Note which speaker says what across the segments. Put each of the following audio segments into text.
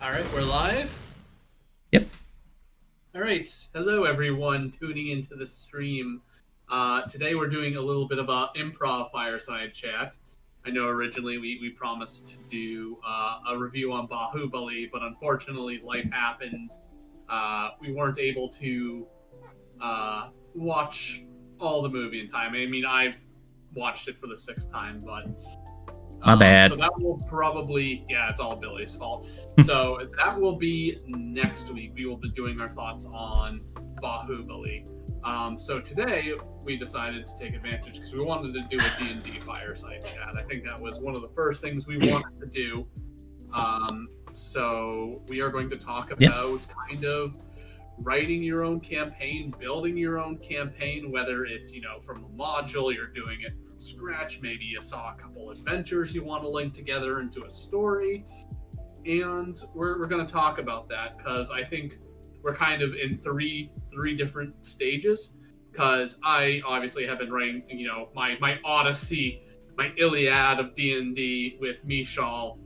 Speaker 1: All right, we're live.
Speaker 2: Yep.
Speaker 1: All right, hello everyone tuning into the stream. Today we're doing a little bit of a improv fireside chat. I know originally we promised to do a review on Bahubali, but unfortunately life happened. We weren't able to watch all the movie in time. I mean, I've watched it for the sixth time, but
Speaker 2: My bad.
Speaker 1: So that will probably, it's all Billy's fault. So that will be next week. We will be doing our thoughts on Bahubali. So today we decided to take advantage because we wanted to do a D&D fireside chat. I think that was one of the first things we wanted to do. So we are going to talk about kind of writing your own campaign, building your own campaign, whether it's, from a module, you're doing it from scratch, maybe you saw a couple adventures you want to link together into a story, and we're going to talk about that, because I think we're kind of in three different stages, because I obviously have been writing, my Odyssey, my Iliad of D&D with Mishal.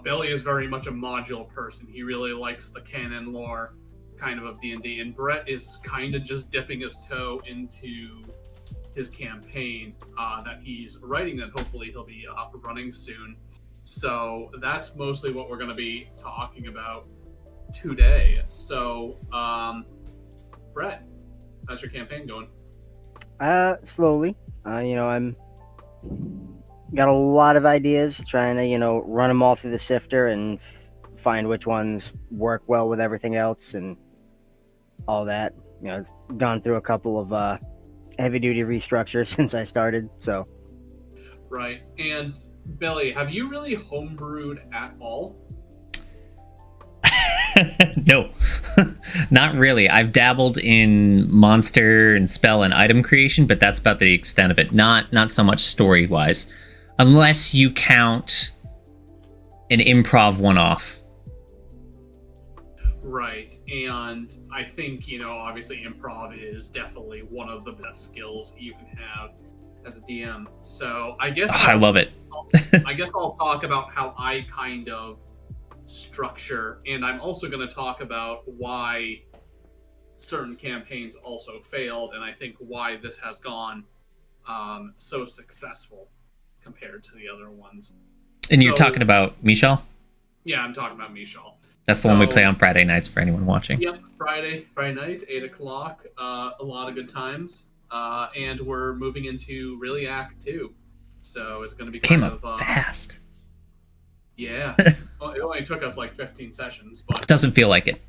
Speaker 1: Billy is very much a module person. He really likes the canon lore kind of D&D, and Brett is kind of just dipping his toe into his campaign that he's writing, and hopefully he'll be running soon. So that's mostly what we're going to be talking about today. So, Brett, how's your campaign going?
Speaker 3: Slowly. I'm got a lot of ideas, trying to, run them all through the sifter and find which ones work well with everything else and all that. It's gone through a couple of heavy duty restructures since I started, so.
Speaker 1: Right. And Billy, have you really homebrewed at all?
Speaker 2: No, not really. I've dabbled in monster and spell and item creation, but that's about the extent of it. Not so much story wise, unless you count an improv one-off.
Speaker 1: Right, and I think, obviously improv is definitely one of the best skills you can have as a DM. So I guess
Speaker 2: I love it.
Speaker 1: I guess I'll talk about how I kind of structure, and I'm also going to talk about why certain campaigns also failed, and I think why this has gone so successful compared to the other ones.
Speaker 2: And you're talking about Michal?
Speaker 1: Yeah, I'm talking about Michal.
Speaker 2: That's the one we play on Friday nights for anyone watching.
Speaker 1: Yep, Friday nights, 8 o'clock. A lot of good times. And we're moving into really Act 2. So it's going to be
Speaker 2: kind of fast.
Speaker 1: Yeah. Well, it only took us like 15 sessions. But
Speaker 2: it doesn't feel like it.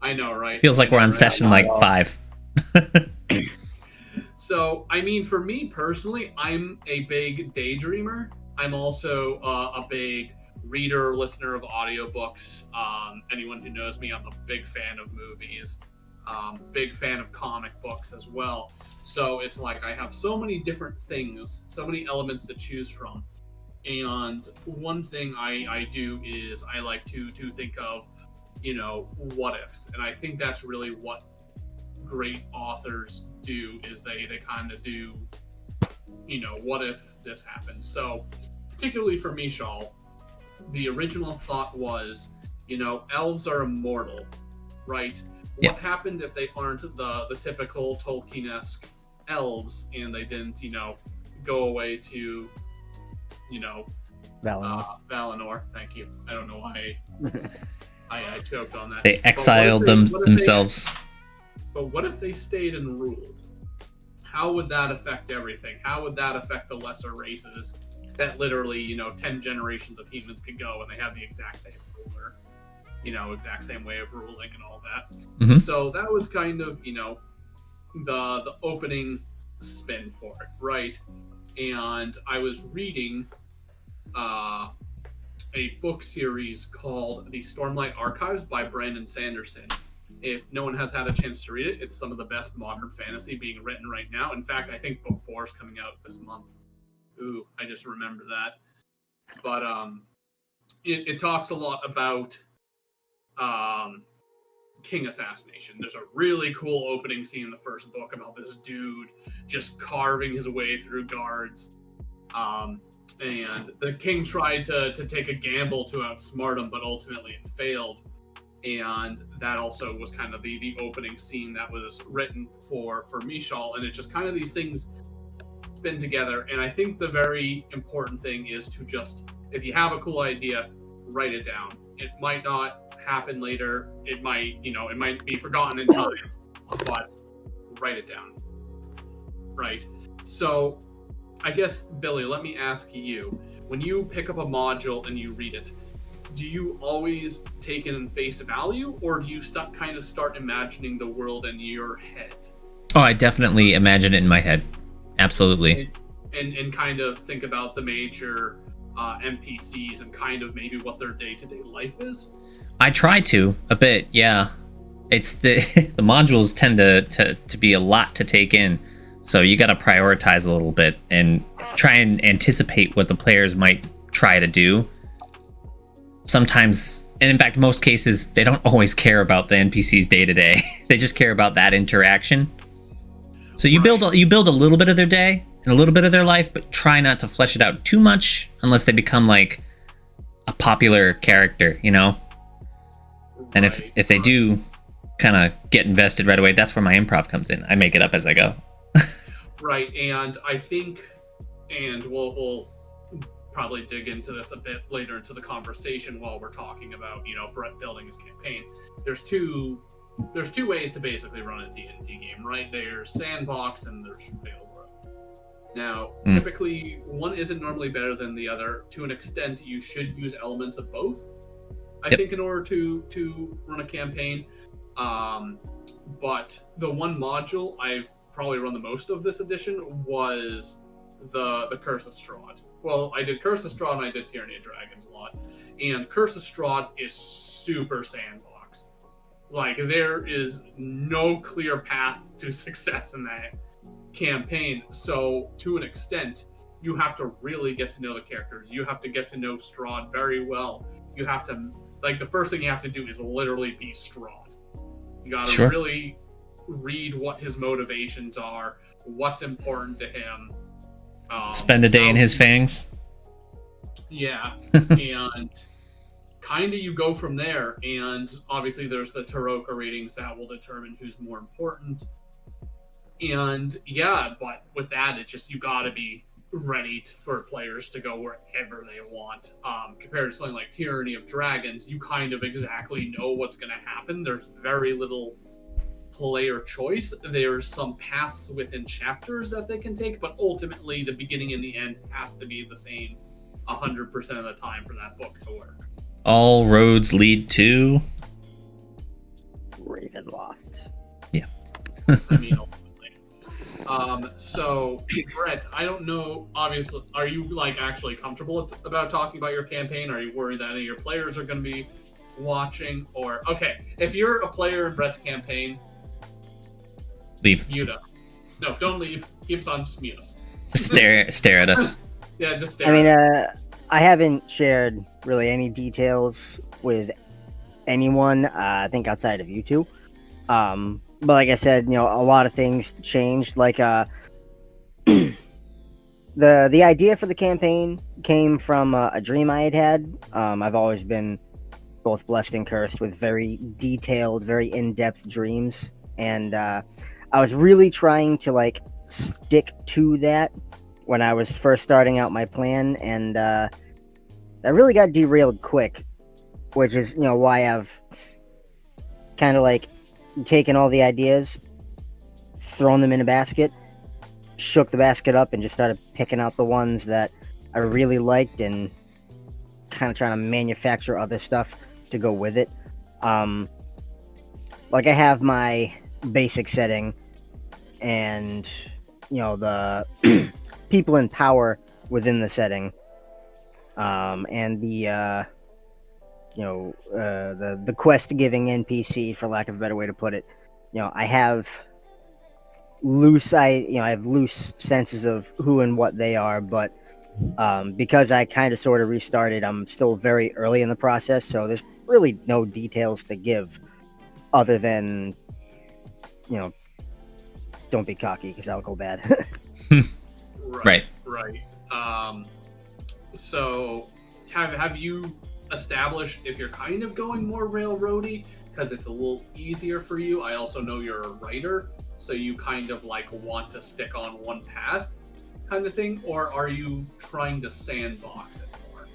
Speaker 1: I know, right?
Speaker 2: Feels like we're on session like 5.
Speaker 1: So, I mean, for me personally, I'm a big daydreamer. I'm also a big reader, listener of audiobooks. Anyone who knows me, I'm a big fan of movies, big fan of comic books as well. So it's like I have so many different things, so many elements to choose from. And one thing I do is I like to think of, what ifs. And I think that's really what great authors do, is they kind of do, what if this happens? So particularly for Mishal, the original thought was, elves are immortal, right?
Speaker 2: Yep.
Speaker 1: What happened if they aren't the typical Tolkien-esque elves, and they didn't, go away to, Valinor. Thank you. I don't know why I choked on that.
Speaker 2: They exiled themselves.
Speaker 1: But what if they stayed and ruled? How would that affect everything? How would that affect the lesser races that literally, 10 generations of humans could go and they have the exact same ruler, exact same way of ruling and all that.
Speaker 2: Mm-hmm.
Speaker 1: So that was kind of, the opening spin for it, right? And I was reading a book series called The Stormlight Archives by Brandon Sanderson. If no one has had a chance to read it, it's some of the best modern fantasy being written right now. In fact, I think book 4 is coming out this month. Ooh, I just remember that. But it talks a lot about king assassination. There's a really cool opening scene in the first book about this dude just carving his way through guards And the king tried to take a gamble to outsmart him, but ultimately it failed. And that also was kind of the opening scene that was written for Mishal. And it's just kind of these things spin together. And I think the very important thing is to just, if you have a cool idea, write it down. It might not happen later. It might be forgotten in time, but write it down. Right. So I guess, Billy, let me ask you, when you pick up a module and you read it, do you always take it in face value, or do you kind of start imagining the world in your head?
Speaker 2: Oh, I definitely imagine it in my head. Absolutely.
Speaker 1: And kind of think about the major NPCs and kind of maybe what their day-to-day life is?
Speaker 2: I try to, a bit, yeah. It's the modules tend to be a lot to take in, so you got to prioritize a little bit and try and anticipate what the players might try to do. Sometimes, and in fact, most cases, they don't always care about the NPCs day to day. They just care about that interaction. So you build a little bit of their day and a little bit of their life, but try not to flesh it out too much unless they become like a popular character, you know? And if they do kind of get invested right away, that's where my improv comes in. I make it up as I go.
Speaker 1: Right, and I think, and we'll probably dig into this a bit later into the conversation while we're talking about, Brett building his campaign. There's two ways to basically run a D&D game, right? There's sandbox and there's real world. Now, typically, one isn't normally better than the other. To an extent, you should use elements of both, I think, in order to run a campaign. But the one module I've probably run the most of this edition was the Curse of Strahd. Well, I did Curse of Strahd and I did Tyranny of Dragons a lot. And Curse of Strahd is super sandbox. Like, there is no clear path to success in that campaign. So, to an extent, you have to really get to know the characters. You have to get to know Strahd very well. You have to, like, the first thing you have to do is literally be Strahd. You gotta really read what his motivations are, what's important to him.
Speaker 2: Spend a day in his fangs.
Speaker 1: Yeah, and kind of you go from there, and obviously there's the Taroka ratings that will determine who's more important. And yeah, but with that, it's just you gotta be ready for players to go wherever they want. Compared to something like Tyranny of Dragons, you kind of exactly know what's going to happen. There's very little player choice. There's some paths within chapters that they can take, but ultimately the beginning and the end has to be the same 100% of the time for that book to work.
Speaker 2: All roads lead to
Speaker 3: Ravenloft.
Speaker 2: Yeah.
Speaker 1: I mean, so Brett, I don't know, obviously, are you like actually comfortable about talking about your campaign? Are you worried that any of your players are going to be watching? Or, okay, if you're a player in Brett's campaign,
Speaker 2: leave.
Speaker 1: Mute us. No, don't leave. Keep us on, just mute us.
Speaker 2: Just stare at us.
Speaker 1: Yeah, just stare.
Speaker 3: I mean, I haven't shared really any details with anyone, I think outside of you two. But like I said, a lot of things changed. Like, the idea for the campaign came from a dream I had. I've always been both blessed and cursed with very detailed, very in-depth dreams. And I was really trying to, like, stick to that when I was first starting out my plan. And that really got derailed quick, which is, why I've kind of, like, taken all the ideas, thrown them in a basket, shook the basket up, and just started picking out the ones that I really liked and kind of trying to manufacture other stuff to go with it. Like, I have my basic setting and, the people in power within the setting, and the the quest-giving NPC, for lack of a better way to put it. I have loose senses of who and what they are, but because I kind of sort of restarted, I'm still very early in the process, so there's really no details to give other than, don't be cocky, because that'll go bad.
Speaker 1: Right. So have you established if you're kind of going more railroady because it's a little easier for you? I also know you're a writer, so you kind of like want to stick on one path kind of thing, or are you trying to sandbox it more?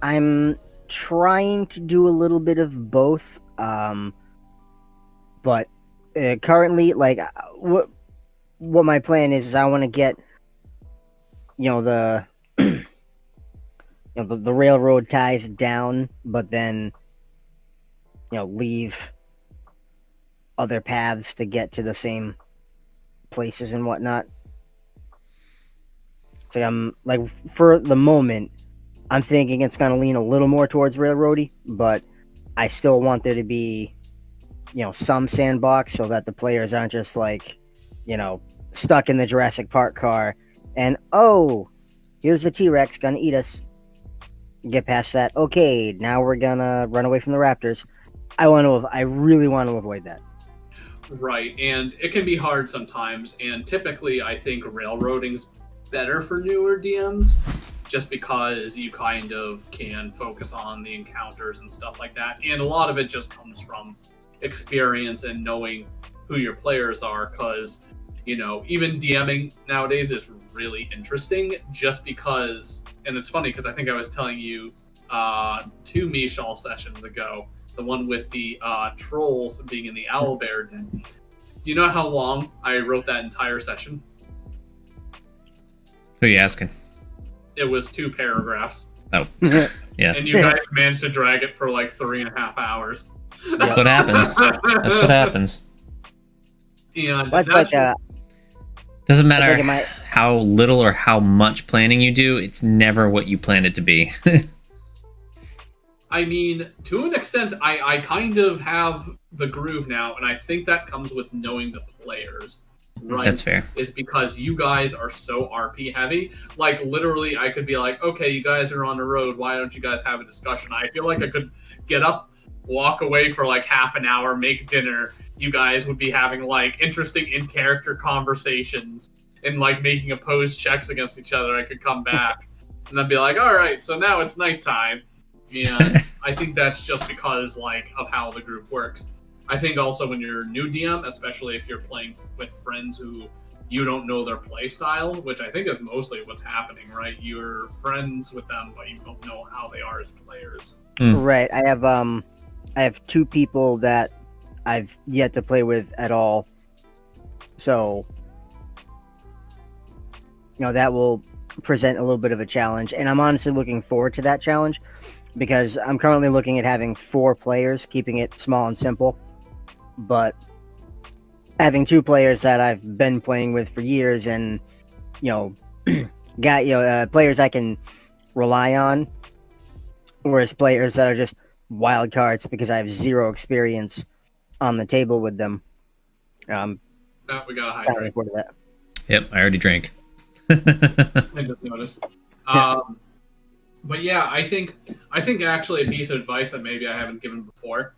Speaker 3: I'm trying to do a little bit of both, but currently, like, what my plan is I want to get, the the railroad ties down, but then leave other paths to get to the same places and whatnot. So I'm like, for the moment, I'm thinking it's gonna lean a little more towards railroady, but I still want there to be some sandbox so that the players aren't just like stuck in the Jurassic Park car and here's the T-Rex gonna eat us. Get past that. Okay, now we're gonna run away from the raptors. I really want to avoid that.
Speaker 1: Right, and it can be hard sometimes, and typically I think railroading's better for newer DMs just because you kind of can focus on the encounters and stuff like that. And a lot of it just comes from experience and knowing who your players are, because even DMing nowadays is really interesting just because, and it's funny because I think I was telling you 2 Michal sessions ago, the one with the trolls being in the owlbear den. Do you know how long I wrote that entire session?
Speaker 2: Who are you asking?
Speaker 1: It was 2 paragraphs.
Speaker 2: Oh, yeah.
Speaker 1: And you guys managed to drag it for like 3.5 hours.
Speaker 2: That's what happens. That's what happens.
Speaker 1: And
Speaker 2: doesn't matter how little or how much planning you do, it's never what you plan it to be.
Speaker 1: I mean, to an extent, I kind of have the groove now, and I think that comes with knowing the players. Right?
Speaker 2: That's fair.
Speaker 1: Is because you guys are so RP heavy. Like, literally, I could be like, okay, you guys are on the road. Why don't you guys have a discussion? I feel like I could get up, walk away for like half an hour, make dinner. You guys would be having like interesting in-character conversations and like making opposed checks against each other. I could come back and then be like, all right, so now it's nighttime. And I think that's just because like of how the group works. I think also when you're a new DM, especially if you're playing with friends who you don't know their play style, which I think is mostly what's happening, right? You're friends with them, but you don't know how they are as players.
Speaker 3: Right. I have 2 people that I've yet to play with at all. So, that will present a little bit of a challenge. And I'm honestly looking forward to that challenge because I'm currently looking at having 4 players, keeping it small and simple. But having 2 players that I've been playing with for years and, got, players I can rely on, whereas players that are just wild cards because I have 0 experience on the table with them.
Speaker 1: We got a hydrate.
Speaker 3: That.
Speaker 2: Yep, I already drank.
Speaker 1: I just noticed. But yeah, I think actually a piece of advice that maybe I haven't given before.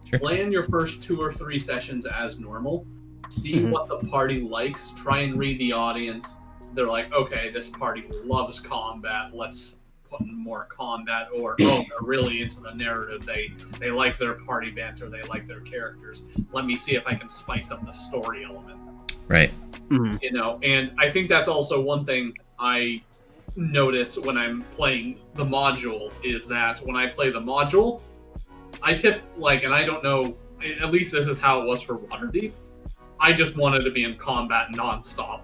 Speaker 1: Sure. Plan your first 2 or 3 sessions as normal. See what the party likes. Try and read the audience. They're like, okay, this party loves combat. Let's put in more combat. Or, they're really into the narrative. They like their party banter. They like their characters. Let me see if I can spice up the story element.
Speaker 2: Right.
Speaker 1: And I think that's also one thing I notice when I'm playing the module is that when I play the module, I tip, and I don't know, at least this is how it was for Waterdeep. I just wanted to be in combat nonstop.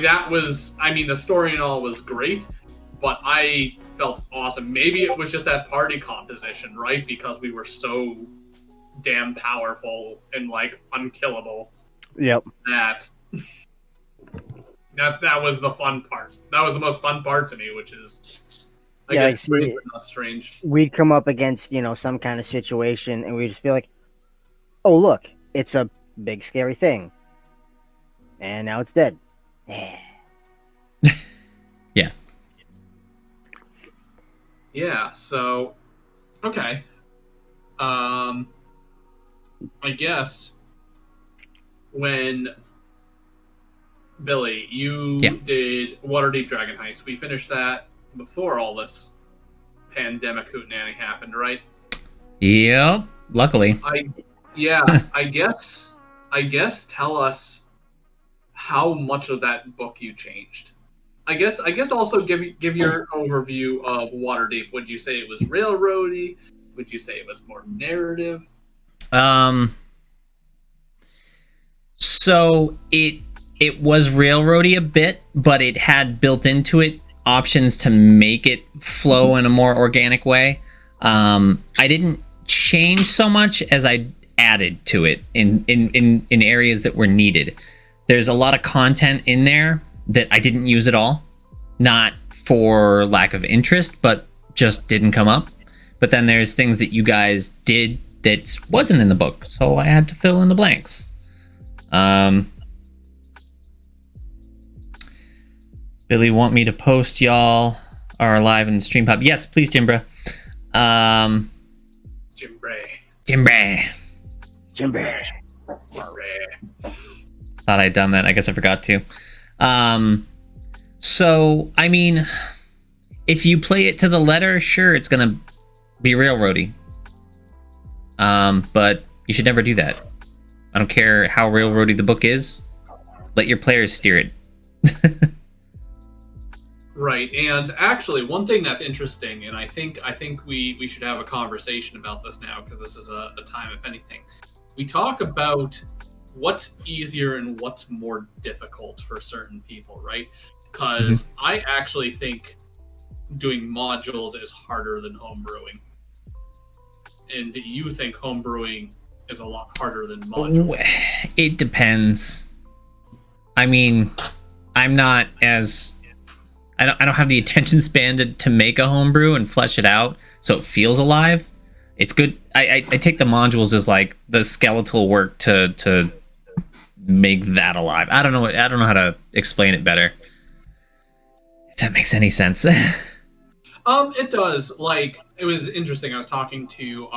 Speaker 1: That was, the story and all was great, but I felt awesome. Maybe it was just that party composition, right? Because we were so damn powerful and, unkillable.
Speaker 3: Yep.
Speaker 1: That was the fun part. That was the most fun part to me, which is... I guess strange, but not strange.
Speaker 3: We'd come up against, some kind of situation, and we'd just be like, oh, look, it's a big, scary thing. And now it's dead.
Speaker 2: Yeah.
Speaker 1: Yeah, so... Okay. I guess... when Billy, you did Waterdeep Dragon Heist. We finished that before all this pandemic hootenanny happened, right?
Speaker 2: Yep. Luckily.
Speaker 1: I guess tell us how much of that book you changed. I guess also give your overview of Waterdeep. Would you say it was railroady? Would you say it was more narrative?
Speaker 2: So it was railroady a bit, but it had built into it options to make it flow in a more organic way. I didn't change so much as I added to it in areas that were needed. There's a lot of content in there that I didn't use at all, not for lack of interest, but just didn't come up. But then there's things that you guys did that wasn't in the book, so I had to fill in the blanks. Billy want me to post y'all are live in the stream pub. Yes, please, Jimbra. Jimbra. Thought I'd done that. I guess I forgot to. So, I mean, if you play it to the letter, sure, it's gonna be railroady. But you should never do that. I don't care how railroady the book is. Let your players steer it.
Speaker 1: Right, and actually, one thing that's interesting, and I think we should have a conversation about this now, because this is a time, if anything. We talk about what's easier and what's more difficult for certain people, right? Because I actually think doing modules is harder than homebrewing. And do you think homebrewing is a lot harder than modules?
Speaker 2: It depends. I mean, I'm not as... I don't have the attention span to make a homebrew and flesh it out so it feels alive. It's good. I take the modules as like the skeletal work to make that alive. I don't know how to explain it better. If that makes any sense.
Speaker 1: It does. Like, it was interesting. I was talking to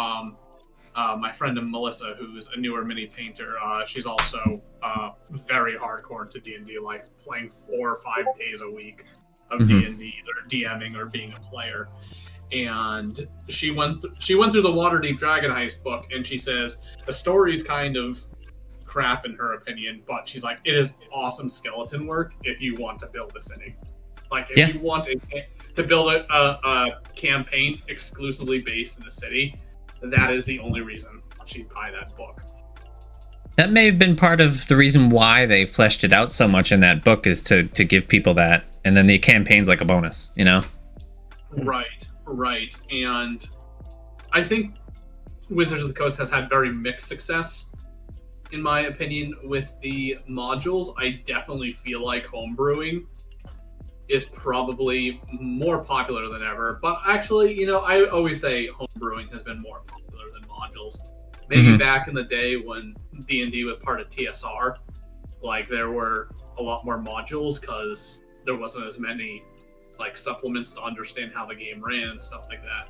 Speaker 1: my friend Melissa, who's a newer mini painter. She's also very hardcore into D&D, like playing 4 or 5 days a week of D&D, either DMing or being a player. And she went through the Waterdeep Dragon Heist book, and she says the story's kind of crap in her opinion, but she's like, it is awesome skeleton work if you want to build a city. Like, if you want to build a campaign exclusively based in a city, that is the only reason she'd buy that book.
Speaker 2: That may have been part of the reason why they fleshed it out so much in that book, is to give people that, and then the campaign's like a bonus, you know?
Speaker 1: Right. And I think Wizards of the Coast has had very mixed success, in my opinion, with the modules. I definitely feel like homebrewing is probably more popular than ever. But actually, you know, I always say homebrewing has been more popular than modules. Maybe back in the day when D&D was part of TSR, like, there were a lot more modules because there wasn't as many like supplements to understand how the game ran and stuff like that.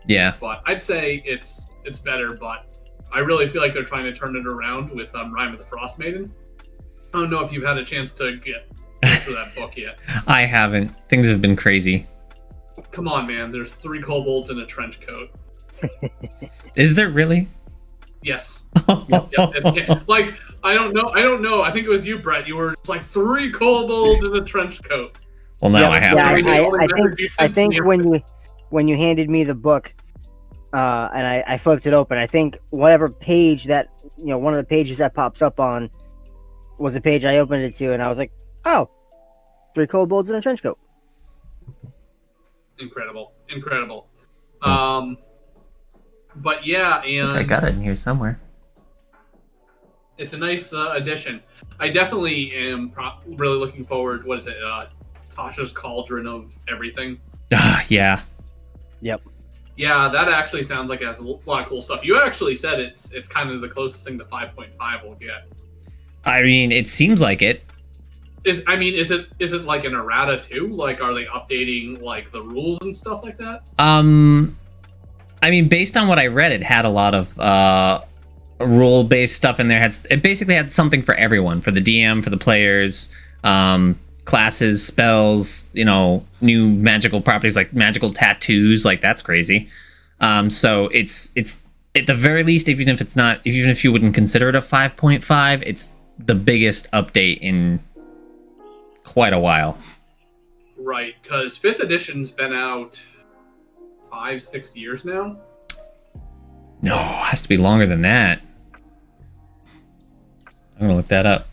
Speaker 2: Yeah.
Speaker 1: But I'd say it's better, but I really feel like they're trying to turn it around with Rime of the Frost Maiden. I don't know if you've had a chance to get through that book yet.
Speaker 2: I haven't. Things have been crazy.
Speaker 1: Come on, man. There's 3 kobolds in a trench coat.
Speaker 2: Is there really?
Speaker 1: Yes. Yep. Like, I don't know. I think it was you, Brett. You were just like 3 kobolds in a trench coat.
Speaker 2: Well, now I have
Speaker 3: to. I think when you handed me the book, and I flipped it open, I think whatever page that, you know, one of the pages that pops up on was the page I opened it to, and I was like, oh, 3 kobolds in a trench coat.
Speaker 1: Incredible. But yeah, and
Speaker 2: I got it in here somewhere.
Speaker 1: It's a nice addition. I definitely am really looking forward. What is it? Tasha's Cauldron of Everything.
Speaker 2: Yeah.
Speaker 3: Yep.
Speaker 1: Yeah, that actually sounds like it has a lot of cool stuff. You actually said it's kind of the closest thing to 5.5 we'll get.
Speaker 2: I mean, it seems like it.
Speaker 1: Is it like an errata too? Like, are they updating like the rules and stuff like that?
Speaker 2: I mean, based on what I read, it had a lot of rule-based stuff in there. It basically had something for everyone, for the DM, for the players. Classes, spells, new magical properties like magical tattoos, like that's crazy. So it's at the very least, even if you wouldn't consider it a 5.5, it's the biggest update in quite a while.
Speaker 1: Right, because 5th edition's been out 5-6 years now.
Speaker 2: No, it has to be longer than that. I'm gonna look that up.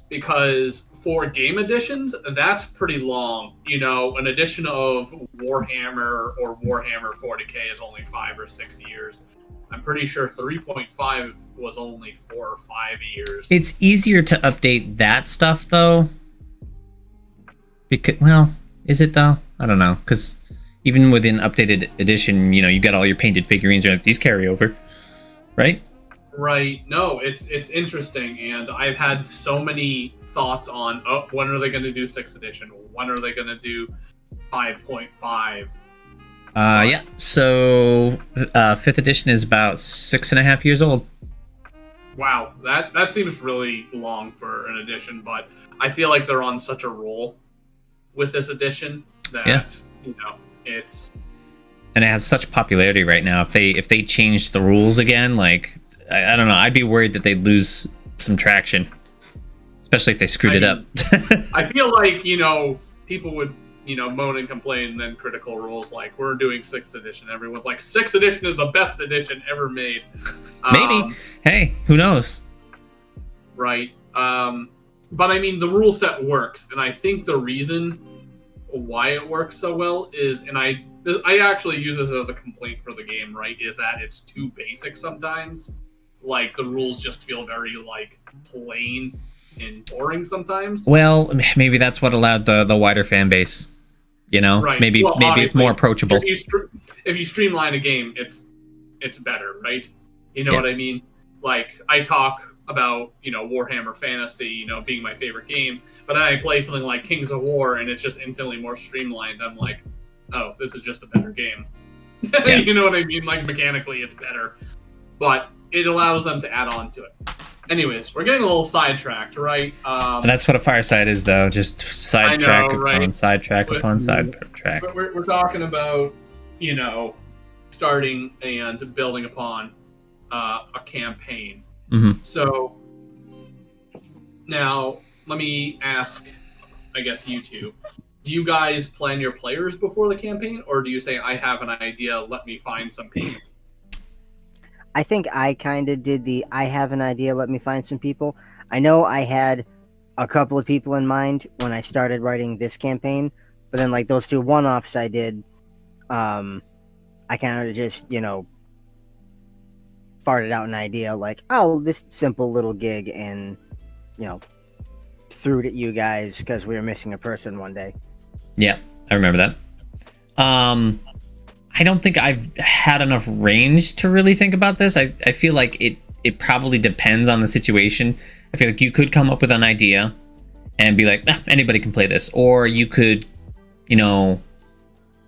Speaker 1: Because for game editions, that's pretty long. An edition of Warhammer or Warhammer 40k is only 5 or 6 years. I'm pretty sure 3.5 was only 4 or 5 years.
Speaker 2: It's easier to update that stuff, though. Well, is it, though? I don't know. Because even within updated edition, you got all your painted figurines. You're like, these carry over. Right?
Speaker 1: Right. No, it's interesting. And I've had so many thoughts on, when are they going to do 6th edition? When are they going to do 5.5?
Speaker 2: Yeah. So 5th edition is about 6.5 years old.
Speaker 1: Wow, that seems really long for an edition, but I feel like they're on such a roll with this edition that it's,
Speaker 2: and it has such popularity right now. If they change the rules again, like I don't know, I'd be worried that they'd lose some traction, especially if they screwed it up.
Speaker 1: I feel like people would moan and complain, and then Critical Role's like, we're doing 6th edition. Everyone's like, 6th edition is the best edition ever made.
Speaker 2: Maybe. Hey, who knows?
Speaker 1: Right. But I mean, the rule set works, and I think the reason why it works so well is, and I actually use this as a complaint for the game, right, is that it's too basic sometimes. Like, the rules just feel very, like, plain and boring sometimes.
Speaker 2: Well, maybe that's what allowed the wider fan base.
Speaker 1: Right.
Speaker 2: Maybe it's more approachable.
Speaker 1: If you streamline a game, it's better, right? You know what I mean? Like, I talk about Warhammer Fantasy, being my favorite game, but then I play something like Kings of War, and it's just infinitely more streamlined. I'm like, oh, this is just a better game.
Speaker 2: Yeah.
Speaker 1: You know what I mean? Like, mechanically, it's better, but it allows them to add on to it. Anyways, we're getting a little sidetracked, right?
Speaker 2: That's what a fireside is, though. Just sidetrack upon sidetrack upon sidetrack.
Speaker 1: But we're talking about, starting and building upon a campaign.
Speaker 2: Mm-hmm.
Speaker 1: So now let me ask, I guess, you two. Do you guys plan your players before the campaign, or do you say, I have an idea, let me find some people?
Speaker 3: I think I kind of did I have an idea, let me find some people. I know I had a couple of people in mind when I started writing this campaign, but then like those 2 one-offs I did, I kind of just, farted out an idea like, oh, this simple little gig, and, threw it at you guys because we were missing a person one day.
Speaker 2: Yeah, I remember that. I don't think I've had enough range to really think about this. I feel like it probably depends on the situation. I feel like you could come up with an idea and be like, anybody can play this. Or you could,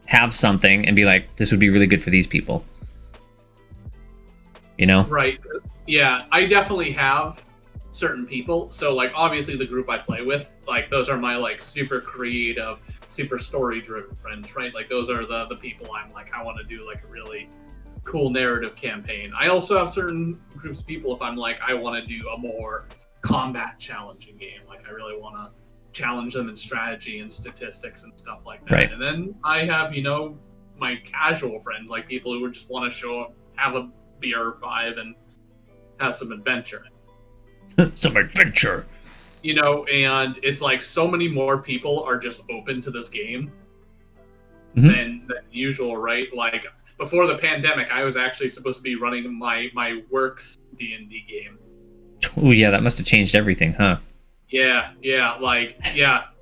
Speaker 2: have something and be like, this would be really good for these people.
Speaker 1: Right. Yeah, I definitely have certain people. So, like, obviously the group I play with, like, those are my, like, super creative, super story-driven friends, right? Like, those are the people I'm like, I want to do, like, a really cool narrative campaign. I also have certain groups of people if I'm like, I want to do a more combat challenging game. Like, I really want to challenge them in strategy and statistics and stuff like that.
Speaker 2: Right.
Speaker 1: And then I have, my casual friends, like people who just want to show up, have a beer or 5, and have some adventure.
Speaker 2: Some adventure.
Speaker 1: And it's like so many more people are just open to this game than usual, right? Like, before the pandemic, I was actually supposed to be running my works D&D game.
Speaker 2: Oh, yeah, that must have changed everything, huh?
Speaker 1: Yeah.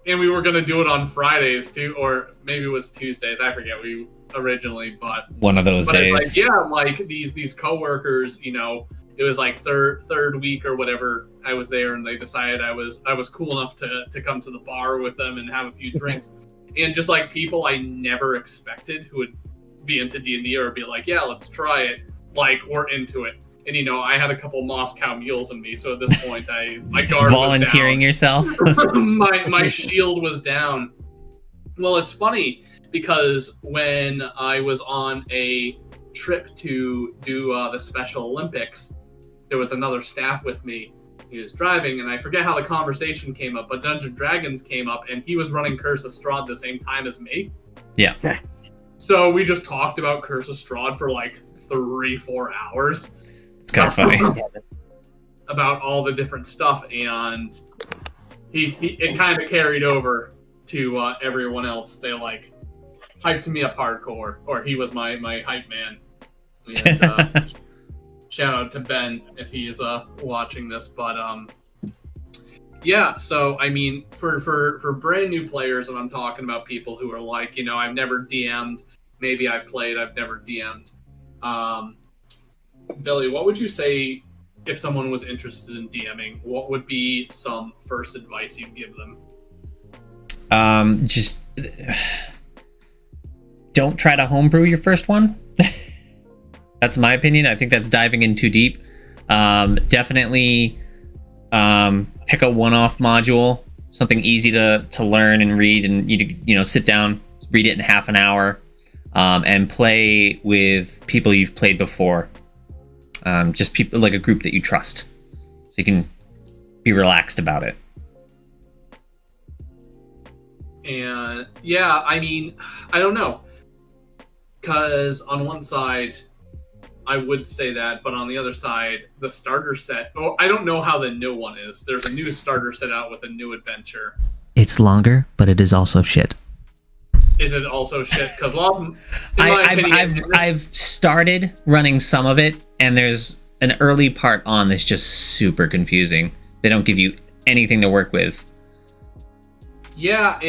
Speaker 1: And we were going to do it on Fridays, too, or maybe it was Tuesdays. I forget originally, but...
Speaker 2: One of those days.
Speaker 1: It's like, these coworkers, it was like third week or whatever I was there, and they decided I was cool enough to come to the bar with them and have a few drinks. And just like people I never expected who would be into D&D or be like, yeah, let's try it, like, we're into it. And I had a couple Moscow mules in me, so at this point, my guard
Speaker 2: volunteering
Speaker 1: was
Speaker 2: yourself.
Speaker 1: my shield was down. Well, it's funny because when I was on a trip to do the Special Olympics, there was another staff with me. He was driving, and I forget how the conversation came up, but Dungeons & Dragons came up, and he was running Curse of Strahd the same time as me.
Speaker 2: Yeah.
Speaker 1: So we just talked about Curse of Strahd for like 3-4 hours.
Speaker 2: It's kind of funny.
Speaker 1: About all the different stuff, and it kind of carried over to everyone else. They like hyped me up hardcore, or he was my hype man. And, shout out to Ben if he's watching this, but yeah. So I mean, for brand new players, and I'm talking about people who are like, I've never DM'd, maybe I've played, I've never DM'd. Billy, what would you say if someone was interested in DMing? What would be some first advice you'd give them?
Speaker 2: Just don't try to homebrew your first one. That's my opinion. I think that's diving in too deep. Definitely pick a one-off module, something easy to learn and read, and you sit down, read it in half an hour, and play with people you've played before. Just people, like a group that you trust, so you can be relaxed about it.
Speaker 1: And yeah, I mean, I don't know, because on one side I would say that, but on the other side, the starter set, I don't know how the new one is. There's a new starter set out with a new adventure.
Speaker 2: It's longer, but it is also shit.
Speaker 1: Is it also shit? Because
Speaker 2: I've started running some of it, and there's an early part on that's just super confusing. They don't give you anything to work with.
Speaker 1: Yeah,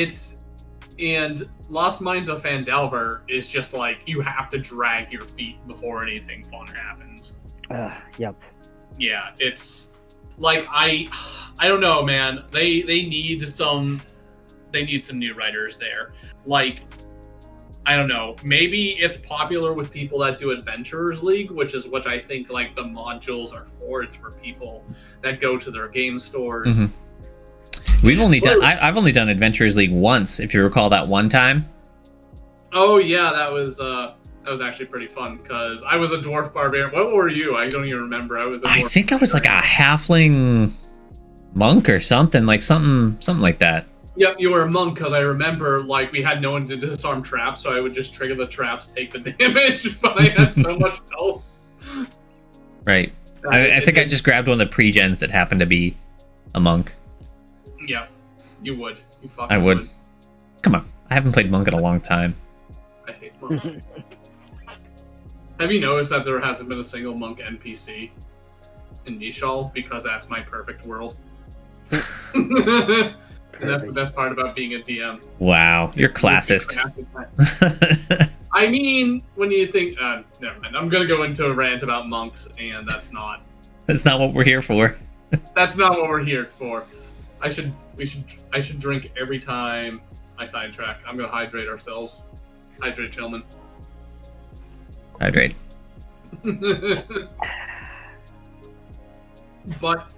Speaker 1: and Lost Mines of Phandelver is just like, you have to drag your feet before anything fun happens.
Speaker 3: Yep.
Speaker 1: Yeah, it's like, I don't know, man. They need some new writers there. Like, I don't know, maybe it's popular with people that do Adventurers League, which I think like the modules are for. It's for people that go to their game stores.
Speaker 2: Mm-hmm. I've only done Adventurers League once, if you recall that one time.
Speaker 1: Oh yeah, that was actually pretty fun, because I was a dwarf barbarian. What were you? I don't even remember. I think
Speaker 2: I was like a halfling monk or something like that.
Speaker 1: Yep, you were a monk, because I remember like we had no one to disarm traps, so I would just trigger the traps, take the damage, but I had so much health.
Speaker 2: Right. I think I just grabbed one of the pre-gens that happened to be a monk.
Speaker 1: Yeah, you would.
Speaker 2: I would. Come on, I haven't played monk in a long time.
Speaker 1: I hate monks. Have you noticed that there hasn't been a single monk NPC in Nishal? Because that's my perfect world. And that's the best part about being a DM.
Speaker 2: Wow, you're classist.
Speaker 1: I mean, when you think... never mind. I'm going to go into a rant about monks, and that's not...
Speaker 2: That's not what we're here for.
Speaker 1: That's not what we're here for. I should drink every time I sidetrack. I'm going to hydrate ourselves. Hydrate, gentlemen.
Speaker 2: Hydrate.
Speaker 1: But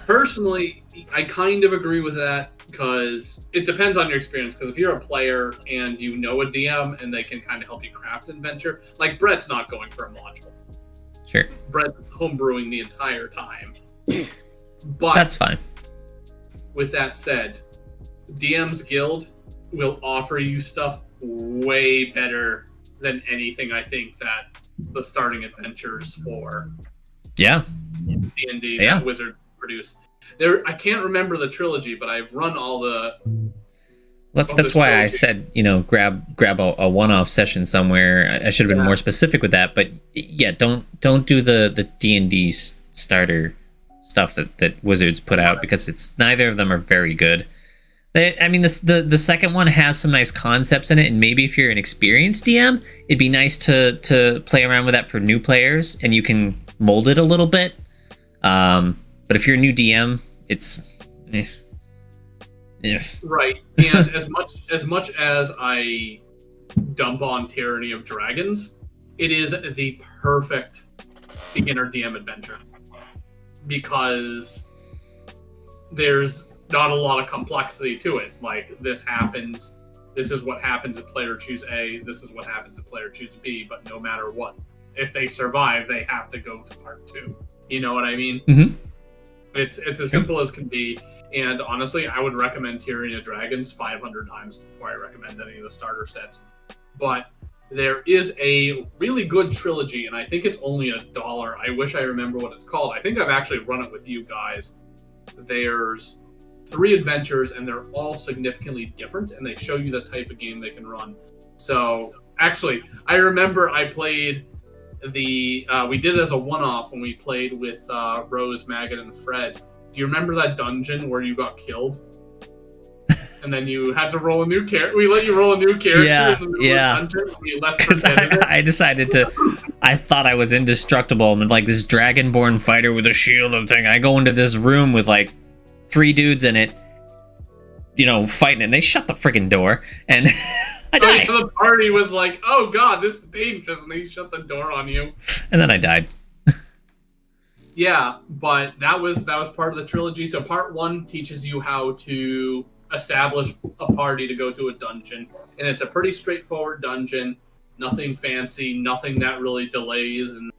Speaker 1: personally, I kind of agree with that, because it depends on your experience. Because if you're a player and you know a DM and they can kind of help you craft an adventure, like Brett's not going for a module.
Speaker 2: Sure.
Speaker 1: Brett's homebrewing the entire time. But
Speaker 2: that's fine.
Speaker 1: With that said, DM's Guild will offer you stuff way better than anything I think that the starting adventures for D&D that Wizard produced. I can't remember the trilogy, but I've run all the... That's
Speaker 2: why I said, grab a one-off session somewhere. I should have been more specific with that, but yeah, don't do the D&D starter stuff that Wizards put out, because neither of them are very good. The second one has some nice concepts in it, and maybe if you're an experienced DM, it'd be nice to play around with that for new players, and you can mold it a little bit. But if you're a new DM, it's
Speaker 1: right. And as much as I dump on Tyranny of Dragons, it is the perfect beginner DM adventure, because there's not a lot of complexity to it. Like, this happens, this is what happens if player choose A, this is what happens if player choose B, but no matter what, if they survive, they have to go to part 2. You know what I mean?
Speaker 2: Mm-hmm.
Speaker 1: It's as simple as can be. And honestly, I would recommend Tyranny of Dragons 500 times before I recommend any of the starter sets. But there is a really good trilogy, and I think it's only $1. I wish I remember what it's called. I think I've actually run it with you guys. There's 3 adventures, and they're all significantly different, and they show you the type of game they can run. So, actually, I remember I played we did it as a one-off when we played with Rose, Maggot, and Fred. Do you remember that dungeon where you got killed? And then you had to roll a new character. We let you roll a new character in the middle of the dungeon. We left
Speaker 2: Because I decided to. I thought I was indestructible. I'm like this dragonborn fighter with a shield and thing. I go into this room with like 3 dudes in it, you know, fighting, and they shut the friggin' door, and I died.
Speaker 1: So the party was like, "Oh God, this is dangerous," and they shut the door on you.
Speaker 2: And then I died.
Speaker 1: Yeah, but that was part of the trilogy. So part 1 teaches you how to establish a party to go to a dungeon, and it's a pretty straightforward dungeon. Nothing fancy, nothing that really delays and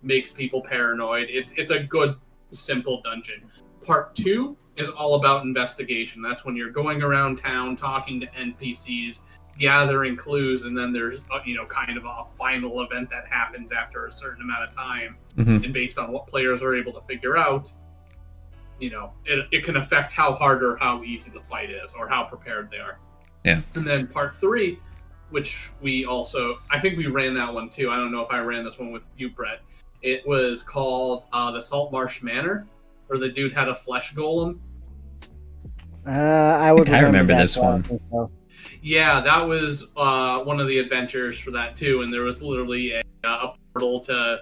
Speaker 1: makes people paranoid. It's a good, simple dungeon. Part 2 is all about investigation. That's when you're going around town talking to NPCs, gathering clues, and then there's kind of a final event that happens after a certain amount of time.
Speaker 2: Mm-hmm.
Speaker 1: And based on what players are able to figure out, it can affect how hard or how easy the fight is, or how prepared they are.
Speaker 2: Yeah.
Speaker 1: And then part 3, which I think we ran that one too. I don't know if I ran this one with you, Brett. It was called the Saltmarsh Manor, where the dude had a flesh golem.
Speaker 3: I
Speaker 2: remember this one.
Speaker 3: So.
Speaker 1: Yeah, that was one of the adventures for that too, and there was literally a portal to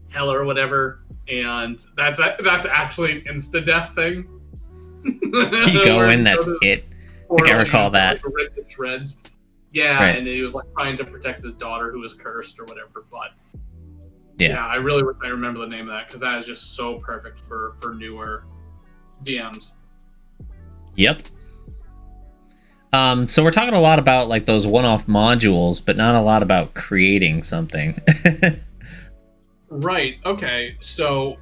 Speaker 1: hell or whatever, and that's actually an insta-death thing.
Speaker 2: You go in, that's it. I think I recall that.
Speaker 1: Like, ripped to shreds. Yeah,
Speaker 2: right.
Speaker 1: And he was like trying to protect his daughter who was cursed or whatever, but
Speaker 2: yeah,
Speaker 1: I really wish I remember the name of that, because that is just so perfect for newer DMs.
Speaker 2: Yep. So we're talking a lot about like those one-off modules, but not a lot about creating something.
Speaker 1: Right. Okay. So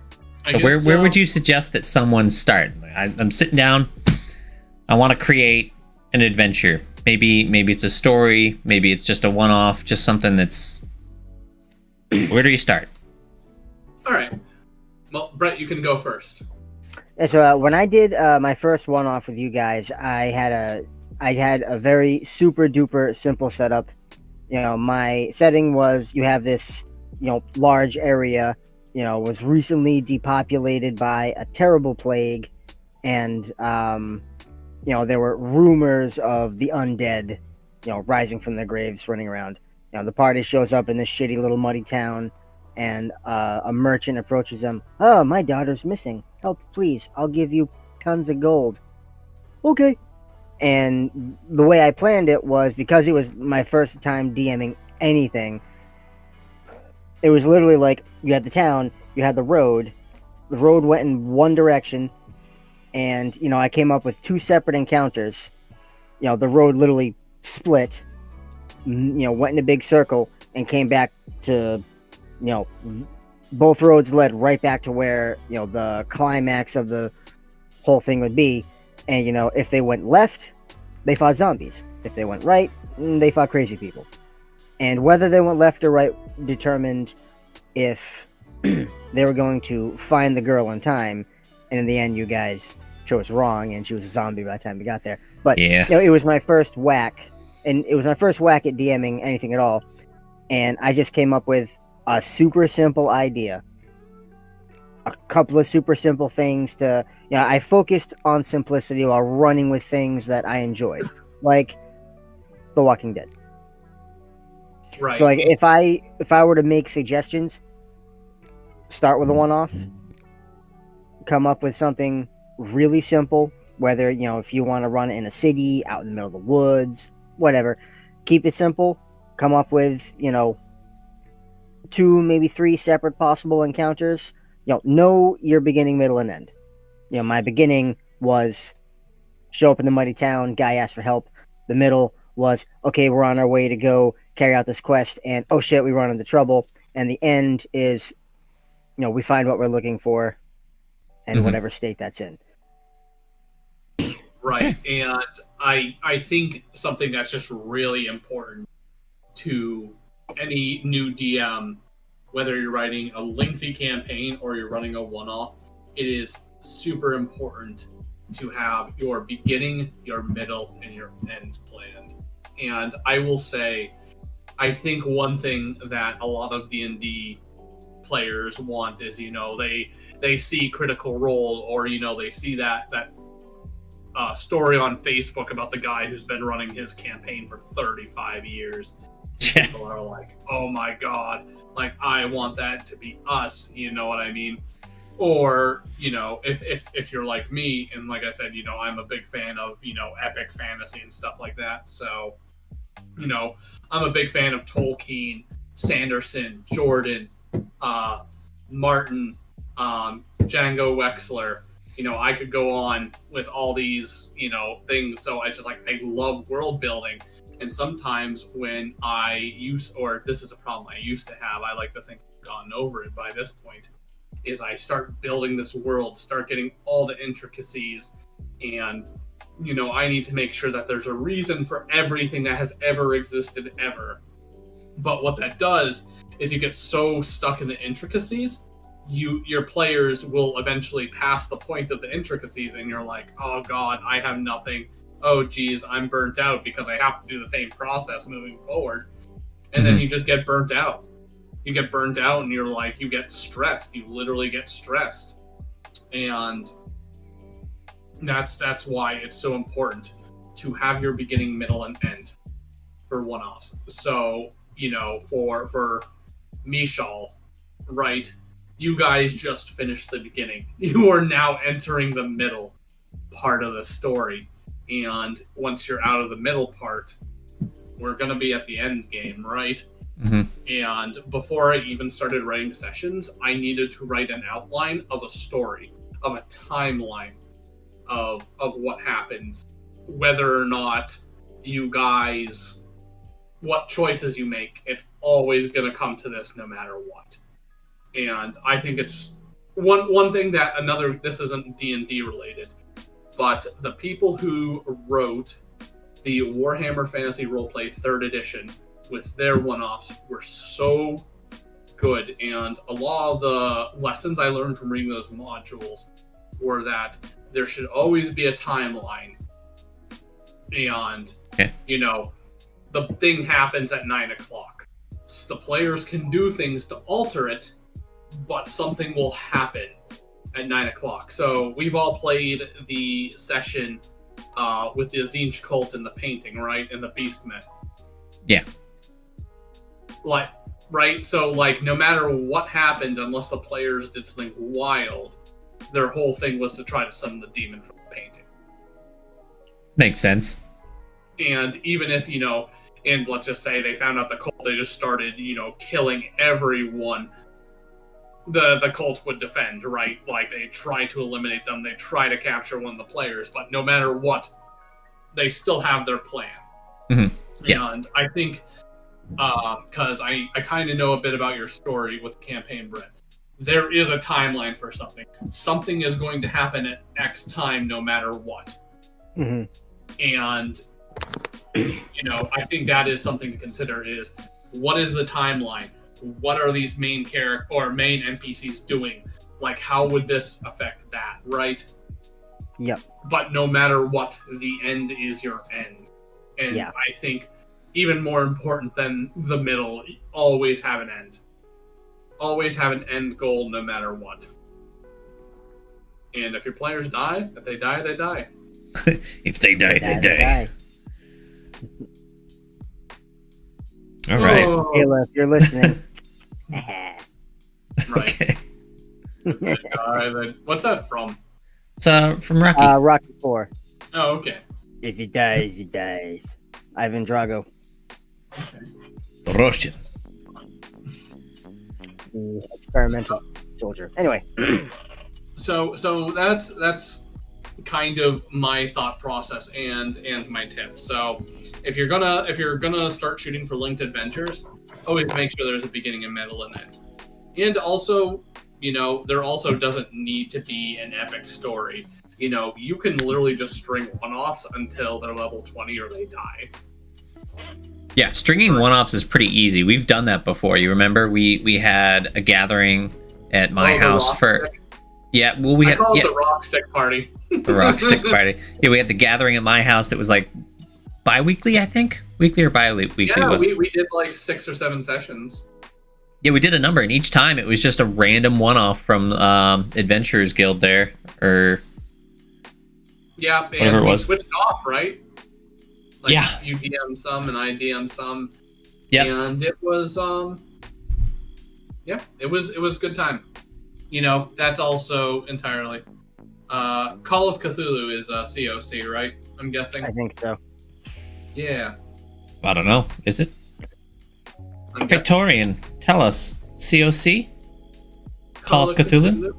Speaker 2: where would you suggest that someone start? I'm sitting down. I want to create an adventure. Maybe it's a story. Maybe it's just a one-off. Just something that's. Where do you start?
Speaker 1: All right. Well, Brett, you can go first.
Speaker 3: And so when I did my first one-off with you guys, I had a very super duper simple setup. My setting was, you have this, large area, was recently depopulated by a terrible plague, and there were rumors of the undead, rising from their graves, running around. The party shows up in this shitty little muddy town, and a merchant approaches them. "Oh, my daughter's missing. Help, please. I'll give you tons of gold." Okay. And the way I planned it was, because it was my first time DMing anything, it was literally like, you had the town, you had the road went in one direction, and, I came up with 2 separate encounters. The road literally split, went in a big circle, and came back to, both roads led right back to where, the climax of the whole thing would be. And, if they went left, they fought zombies. If they went right, they fought crazy people. And whether they went left or right determined if they were going to find the girl in time. And in the end, you guys chose wrong, and she was a zombie by the time we got there. But,
Speaker 2: yeah.
Speaker 3: It was my first whack. And it was my first whack at DMing anything at all. And I just came up with a super simple idea. A couple of super simple things to, I focused on simplicity while running with things that I enjoyed, like The Walking Dead.
Speaker 1: Right.
Speaker 3: So, like, if I were to make suggestions, start with a one-off, come up with something really simple, whether, if you want to run it in a city, out in the middle of the woods, whatever, keep it simple, come up with, 2, maybe 3 separate possible encounters. Know your beginning, middle, and end. My beginning was show up in the muddy town, guy asked for help. The middle was, okay, we're on our way to go carry out this quest, and oh shit, we run into trouble. And the end is, we find what we're looking for, and whatever state that's in.
Speaker 1: Right, and I think something that's just really important to any new DM, whether you're writing a lengthy campaign or you're running a one-off, it is super important to have your beginning, your middle, and your end planned. And I will say, I think one thing that a lot of D&D players want is, they see Critical Role, or they see that story on Facebook about the guy who's been running his campaign for 35 years. People are like, oh my god, like, I want that to be us, you know what I mean? Or, if you're like me, and like I said, I'm a big fan of, epic fantasy and stuff like that. So, I'm a big fan of Tolkien, Sanderson, Jordan, Martin, Django Wexler. I could go on with all these, things. So I love world building. And sometimes when this is a problem I used to have, I like to think I've gotten over it by this point, is I start building this world, start getting all the intricacies, and, I need to make sure that there's a reason for everything that has ever existed ever. But what that does is you get so stuck in the intricacies, your players will eventually pass the point of the intricacies, and you're like, oh god, I have nothing. Oh geez, I'm burnt out because I have to do the same process moving forward. And then you just get burnt out. You get burnt out, and you're like, you get stressed. You literally get stressed. And that's why it's so important to have your beginning, middle, and end for one-offs. So, for Mishal, right? You guys just finished the beginning. You are now entering the middle part of the story. And once you're out of the middle part, we're going to be at the end game, right? And before I even started writing sessions, I needed to write an outline of a story, of a timeline of what happens, whether or not you guys, what choices you make, it's always going to come to this no matter what. And I think it's one thing that this isn't D&D related, but the people who wrote the Warhammer Fantasy Roleplay 3rd edition with their one-offs were so good. And a lot of the lessons I learned from reading those modules were that there should always be a timeline. And, the thing happens at 9 o'clock. So the players can do things to alter it, but something will happen at 9 o'clock. So we've all played the session with the Zinch cult and the painting, right? And the Beastmen.
Speaker 2: Yeah.
Speaker 1: Right? So, no matter what happened, unless the players did something wild, their whole thing was to try to summon the demon from the painting.
Speaker 2: Makes sense.
Speaker 1: And even if, and let's just say they found out the cult, they just started, killing everyone, the cult would defend, right? Like, they try to eliminate them, they try to capture one of the players, but no matter what, they still have their plan.
Speaker 2: Yeah.
Speaker 1: And I think, because I kind of know a bit about your story with campaign, Brett, there is a timeline for something. Something is going to happen at X time no matter what. And, I think that is something to consider, is what is the timeline? What are these main NPCs doing? Like, how would this affect that, right?
Speaker 3: Yep.
Speaker 1: But no matter what, the end is your end. And
Speaker 3: yeah.
Speaker 1: I think even more important than the middle, always have an end. Always have an end goal no matter what. And if your players die, if they die, they die.
Speaker 2: If they die, they die. All right.
Speaker 3: Oh. Kayla, if you're listening.
Speaker 1: Right. What's that from?
Speaker 2: It's from Rocky.
Speaker 3: Rocky 4.
Speaker 1: Oh, okay.
Speaker 3: If he dies, he dies. Ivan Drago.
Speaker 2: Okay. The Russian.
Speaker 3: the experimental soldier. Anyway,
Speaker 1: So that's kind of my thought process and my tips. So if you're gonna start shooting for linked adventures, always make sure there's a beginning, a middle, and end. And also, there also doesn't need to be an epic story. You can literally just string one-offs until they're level 20 or they die.
Speaker 2: Yeah, stringing one-offs is pretty easy. We've done that before. You remember we had a gathering at my house for.
Speaker 1: Stick.
Speaker 2: Yeah, well, we
Speaker 1: I
Speaker 2: had
Speaker 1: call it the rock stick party.
Speaker 2: The rock stick party. Yeah, we had the gathering at my house that was like bi-weekly, I think, weekly or bi-weekly.
Speaker 1: Yeah, we did like 6 or 7 sessions.
Speaker 2: Yeah, we did a number, and each time it was just a random one-off from Adventurers Guild there, or
Speaker 1: yeah,
Speaker 2: whatever it was.
Speaker 1: Switched off, right? Like,
Speaker 2: yeah,
Speaker 1: you DM some and I DM some.
Speaker 2: Yeah,
Speaker 1: and it was it was good time. That's also entirely. Call of Cthulhu is COC, right? I'm guessing.
Speaker 3: I think so.
Speaker 1: Yeah.
Speaker 2: I don't know. Is it? Victorian, tell us. COC? Call of Cthulhu?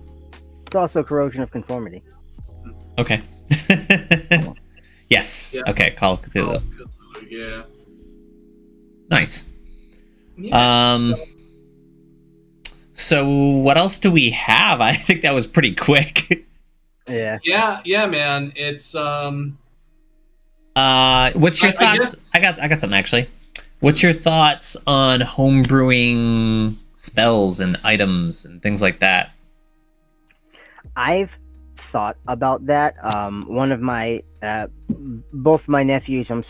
Speaker 3: It's also Corrosion of Conformity.
Speaker 2: Okay. Yes. Yeah. Okay, Call of Cthulhu.
Speaker 1: Call of Cthulhu, yeah.
Speaker 2: Nice.
Speaker 1: Yeah.
Speaker 2: So what else do we have? I think that was pretty quick.
Speaker 3: Yeah.
Speaker 1: Yeah, man. It's
Speaker 2: what's your thoughts? I got something actually. What's your thoughts on homebrewing spells and items and things like that?
Speaker 3: I've thought about that. One of my both my nephews, I'm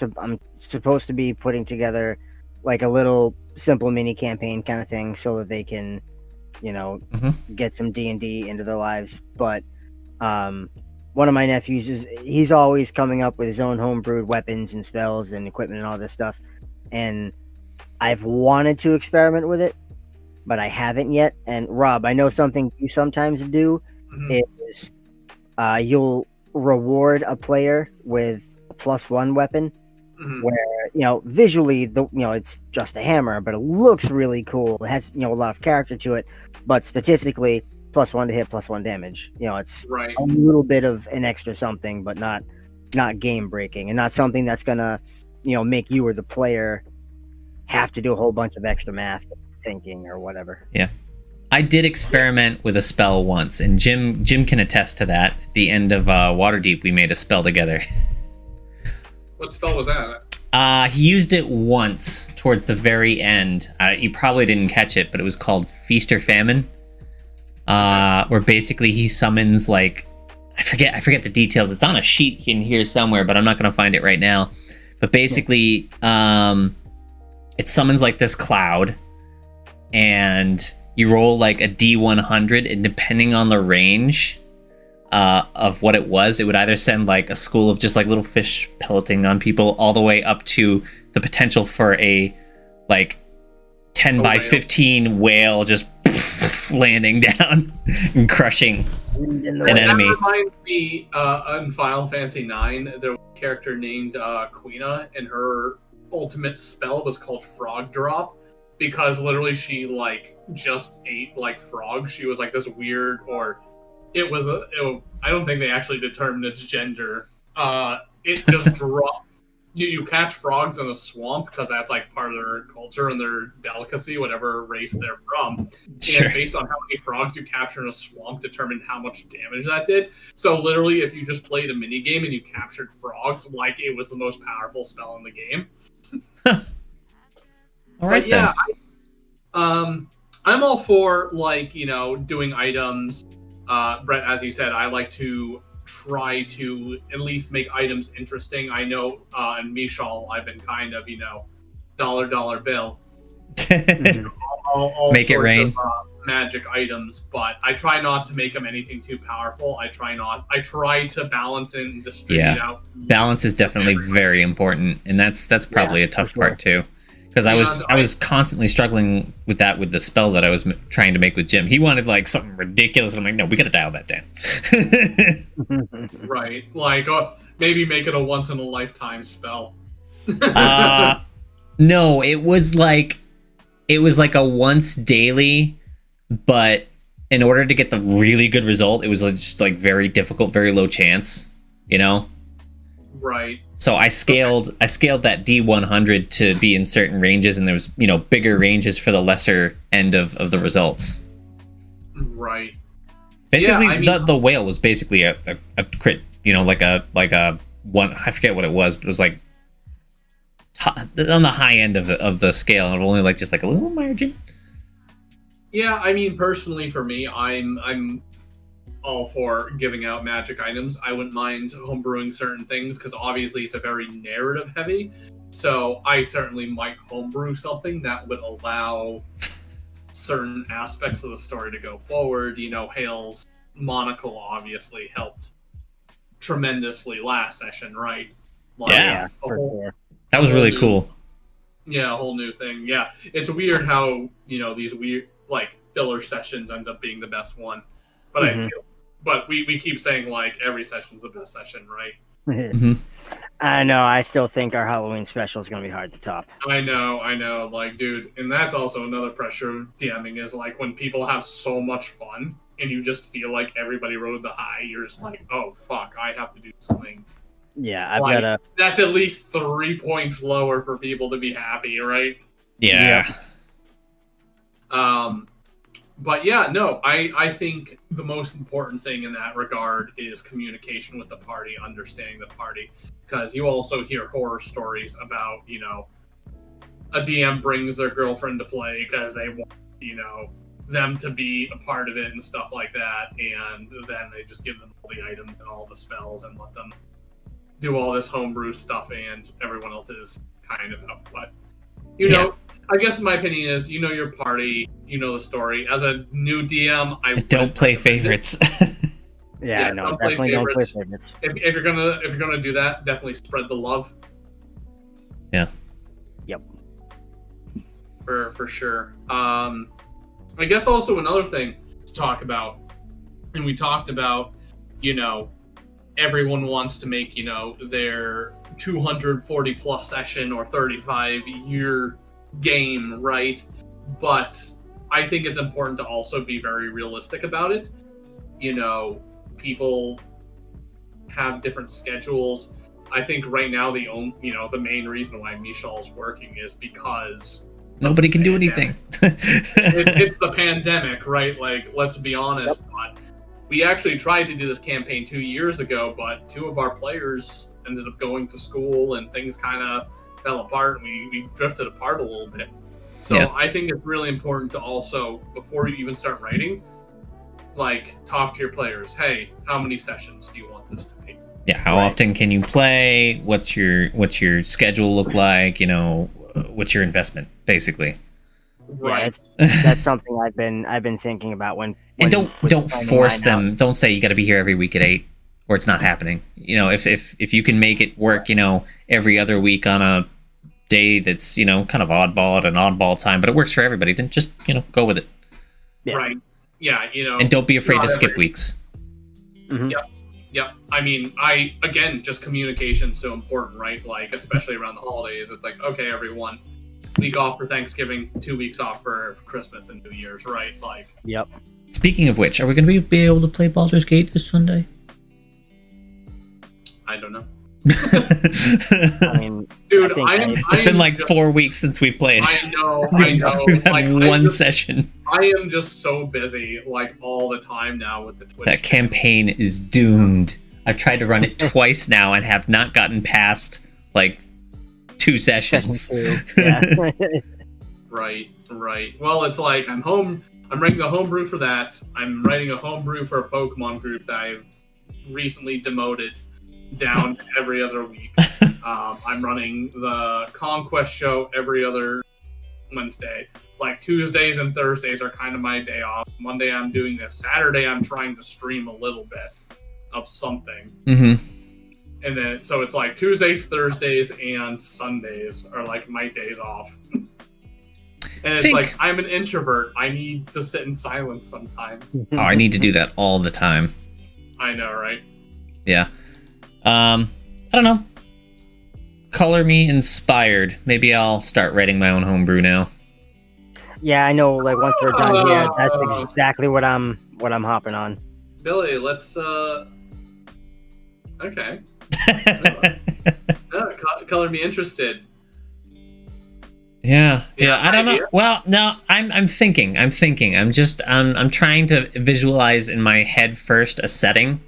Speaker 3: supposed to be putting together like a little simple mini campaign kind of thing so that they can, get some D&D into their lives. But one of my nephews he's always coming up with his own homebrewed weapons and spells and equipment and all this stuff. And I've wanted to experiment with it, but I haven't yet. And Rob, I know something you sometimes do is you'll reward a player with a +1 weapon, where visually it's just a hammer, but it looks really cool. It has a lot of character to it, but statistically +1 to hit, +1 damage. It's
Speaker 1: right.
Speaker 3: A little bit of an extra something, but not game breaking, and not something that's gonna make you or the player have to do a whole bunch of extra math thinking or whatever.
Speaker 2: Yeah. I did experiment with a spell once, and Jim can attest to that. At the end of Waterdeep, we made a spell together.
Speaker 1: What spell was that?
Speaker 2: He used it once towards the very end. You probably didn't catch it, but it was called Feast or Famine. Where basically he summons like I forget the details. It's on a sheet in here somewhere, but I'm not going to find it right now. But basically, it summons like this cloud, and you roll like a D100, and depending on the range of what it was, it would either send like a school of just like little fish pelleting on people, all the way up to the potential for a like 10 by 15 whale just landing down and crushing an enemy.
Speaker 1: That reminds me, in Final Fantasy IX, there was a character named Quina, and her ultimate spell was called Frog Drop, because literally she like just ate like frogs. She was like this weird, or I don't think they actually determined its gender. It just dropped. You catch frogs in a swamp because that's like part of their culture and their delicacy, whatever race they're from.
Speaker 2: Sure.
Speaker 1: And based on how many frogs you capture in a swamp determined how much damage that did. So literally, if you just played a mini game and you captured frogs, like it was the most powerful spell in the game.
Speaker 2: All right,
Speaker 1: but yeah, I'm all for like doing items. Brett, as you said, I like to try to at least make items interesting. I know in Mishal, I've been kind of dollar bill. all
Speaker 2: make it rain.
Speaker 1: Of, magic items, but I try not to make them anything too powerful. I try to balance and distribute out.
Speaker 2: Balance is definitely very important, and that's probably a tough part too. Because I was constantly struggling with that with the spell that I was trying to make with Jim. He wanted like something ridiculous. I'm like, no, we got to dial that down.
Speaker 1: Right, like maybe make it a once in a lifetime spell.
Speaker 2: No, it was like a once daily but in order to get the really good result, it was just like very difficult, very low chance, you know?
Speaker 1: Right.
Speaker 2: So I scaled that D100 to be in certain ranges, and there was, you know, bigger ranges for the lesser end of the results.
Speaker 1: Right.
Speaker 2: Basically,
Speaker 1: Yeah, I mean,
Speaker 2: the whale was basically a crit, you know, like a one, I forget what it was, but it was like on the high end of the scale, and only like just like a little margin.
Speaker 1: yeah, I mean, personally for me, I'm all for giving out magic items. I wouldn't mind homebrewing certain things because obviously it's a very narrative heavy. So I certainly might homebrew something that would allow certain aspects of the story to go forward. You know, Hale's monocle obviously helped tremendously last session, right? Like,
Speaker 2: Yeah,
Speaker 3: for sure.
Speaker 2: That was really
Speaker 1: new,
Speaker 2: cool.
Speaker 1: Yeah, a whole new thing. Yeah, it's weird how, you know, these weird like filler sessions end up being the best one. But I feel, but we keep saying like every session's the best session, right?
Speaker 2: Mm-hmm.
Speaker 3: I know. I still think our Halloween special is going to be hard to top.
Speaker 1: I know. Like, dude, and that's also another pressure of DMing is like when people have so much fun and you just feel like everybody rode the high, you're just like, oh fuck, I have to do something.
Speaker 3: Yeah, I've
Speaker 1: Like,
Speaker 3: got a.
Speaker 1: That's at least 3 points lower for people to be happy, right?
Speaker 2: Yeah.
Speaker 1: But yeah, no, I think the most important thing in that regard is communication with the party, understanding the party. Because you also hear horror stories about, you know, a DM brings their girlfriend to play because they want, you know, them to be a part of it and stuff like that. And then they just give them all the items and all the spells and let them do all this homebrew stuff, and everyone else is kind of up. But, you know, I guess my opinion is, you know your party, you know the story. As a new DM, I
Speaker 2: don't play favorites.
Speaker 3: Yeah, no, definitely don't play favorites.
Speaker 1: If you're gonna do that, definitely spread the love.
Speaker 2: Yeah.
Speaker 3: Yep.
Speaker 1: For sure. I guess also another thing to talk about, and we talked about, you know, everyone wants to make, you know, their 240 plus session or 35 year game, right? But I think it's important to also be very realistic about it. You know, people have different schedules. I think right now the main reason why Michal's working is because
Speaker 2: nobody can do anything.
Speaker 1: It's the pandemic, right? Like, let's be honest. Yep. But we actually tried to do this campaign 2 years ago, but 2 of our players ended up going to school and things kind of fell apart, and we drifted apart a little bit. So yeah. I think it's really important to also, before you even start writing, like, talk to your players. Hey, how many sessions do you want this to be?
Speaker 2: Yeah, how often can you play? What's your schedule look like? You know, what's your investment, basically?
Speaker 1: Right.
Speaker 3: Yeah, that's something I've been thinking about when
Speaker 2: and don't force them. Don't say you got to be here every week at 8, or it's not happening. You know, if you can make it work, you know, every other week on a day that's, you know, kind of oddball at an oddball time, but it works for everybody, then just, you know, go with it.
Speaker 3: Yeah.
Speaker 1: Right. Yeah, you know.
Speaker 2: And don't be afraid to skip weeks.
Speaker 3: Mm-hmm.
Speaker 1: Yep. I mean, again, just communication's so important, right? Like, especially around the holidays, it's like, okay, everyone, week off for Thanksgiving, 2 weeks off for Christmas and New Year's, right? Like.
Speaker 3: Yep.
Speaker 2: Speaking of which, are we going to be able to play Baldur's Gate this Sunday?
Speaker 1: I don't know.
Speaker 3: I mean,
Speaker 1: dude,
Speaker 2: it's been like 4 weeks since we've played.
Speaker 1: I know.
Speaker 2: We've had one session.
Speaker 1: I am just so busy, like, all the time now with the Twitch.
Speaker 2: That campaign is doomed. I've tried to run it twice now and have not gotten past, like, 2 sessions.
Speaker 3: Yeah.
Speaker 1: Right. Well, it's like, I'm writing the homebrew for that. I'm writing a homebrew for a Pokemon group that I've recently demoted down to every other week. I'm running the Conquest show every other Wednesday. Like, Tuesdays and Thursdays are kind of my day off. Monday I'm doing this. Saturday I'm trying to stream a little bit of something.
Speaker 2: Mm-hmm.
Speaker 1: And then, so it's like Tuesdays, Thursdays, and Sundays are like my days off. And it's like, I'm an introvert. I need to sit in silence sometimes.
Speaker 2: Oh, I need to do that all the time.
Speaker 1: I know, right?
Speaker 2: Yeah. I don't know. Color me inspired. Maybe I'll start writing my own homebrew now.
Speaker 3: Yeah, I know. Like once we're done here, that's
Speaker 1: Oh.
Speaker 3: exactly what I'm hopping on.
Speaker 1: Billy, let's okay. Color me interested.
Speaker 2: Yeah,
Speaker 1: Yeah,
Speaker 2: I don't know.
Speaker 1: idea?
Speaker 2: Well, no, I'm thinking. I'm trying to visualize in my head first a setting,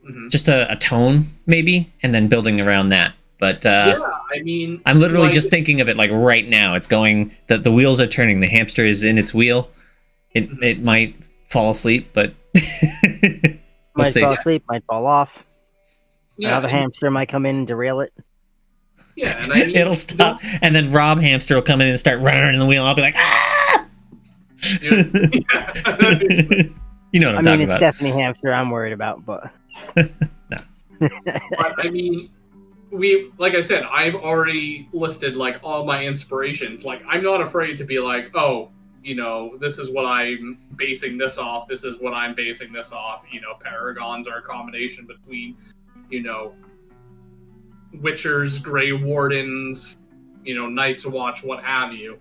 Speaker 1: Mhm.
Speaker 2: just a tone maybe, and then building around that. But
Speaker 1: Yeah, I mean,
Speaker 2: I'm literally
Speaker 1: like,
Speaker 2: just thinking of it like right now. It's going, the wheels are turning. The hamster is in its wheel. It might fall asleep, but we'll
Speaker 3: Might
Speaker 2: see.
Speaker 3: fall asleep, might fall off.
Speaker 1: yeah,
Speaker 3: Another
Speaker 1: and,
Speaker 3: hamster might come in and derail it.
Speaker 1: yeah, and I mean,
Speaker 2: It'll stop, and then Rob Hamster will come in and start running in the wheel. I'll be like, ah!
Speaker 1: yeah.
Speaker 2: You know what I'm
Speaker 3: I mean,
Speaker 2: talking
Speaker 3: it's
Speaker 2: about.
Speaker 3: Stephanie Hamster I'm worried about, but
Speaker 1: But I mean, like I said, I've already listed like all my inspirations. Like, I'm not afraid to be like, oh, this is what I'm basing this off. This is what I'm basing this off. Paragons are a combination between, you know, Witchers, Grey Wardens, Night's Watch, what have you.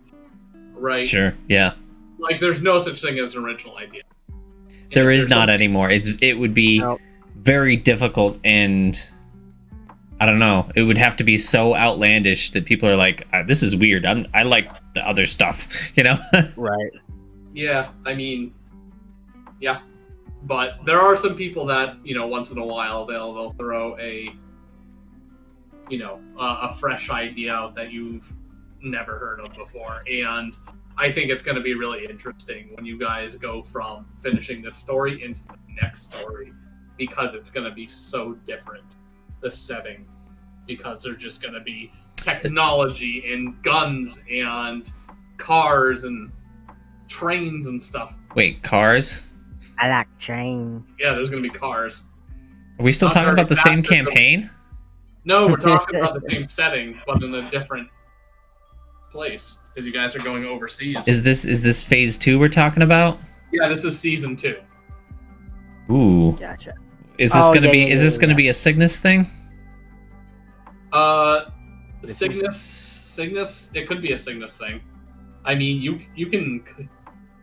Speaker 1: Right?
Speaker 2: Sure, yeah.
Speaker 1: Like, there's no such thing as an original idea.
Speaker 2: There is not anymore. It would be
Speaker 3: no.
Speaker 2: very difficult, and I don't know. It would have to be so outlandish that people are like, "This is weird. I like the other stuff,"
Speaker 3: Right.
Speaker 1: Yeah, I mean, yeah, but there are some people that once in a while they'll throw a fresh idea out that you've never heard of before, and I think it's going to be really interesting when you guys go from finishing this story into the next story, because it's going to be so different, the setting, because there's just going to be technology and guns and cars and trains and stuff.
Speaker 2: Wait, cars?
Speaker 3: I like trains.
Speaker 1: Yeah, there's going to be cars.
Speaker 2: Are we still
Speaker 1: Not
Speaker 2: talking
Speaker 1: very
Speaker 2: about the same
Speaker 1: fast, but-
Speaker 2: campaign?
Speaker 1: No, we're talking about the same setting, but in a different place, because you guys are going overseas.
Speaker 2: Is this phase 2 we're talking about?
Speaker 1: Yeah, this is season 2.
Speaker 2: Ooh.
Speaker 3: Gotcha.
Speaker 2: Is this
Speaker 3: Oh,
Speaker 2: gonna
Speaker 3: yeah,
Speaker 2: be?
Speaker 3: yeah,
Speaker 2: Is this
Speaker 3: yeah,
Speaker 2: gonna
Speaker 3: yeah.
Speaker 2: be a Cygnus thing?
Speaker 3: This
Speaker 1: Cygnus. It could be a Cygnus thing. I mean, you can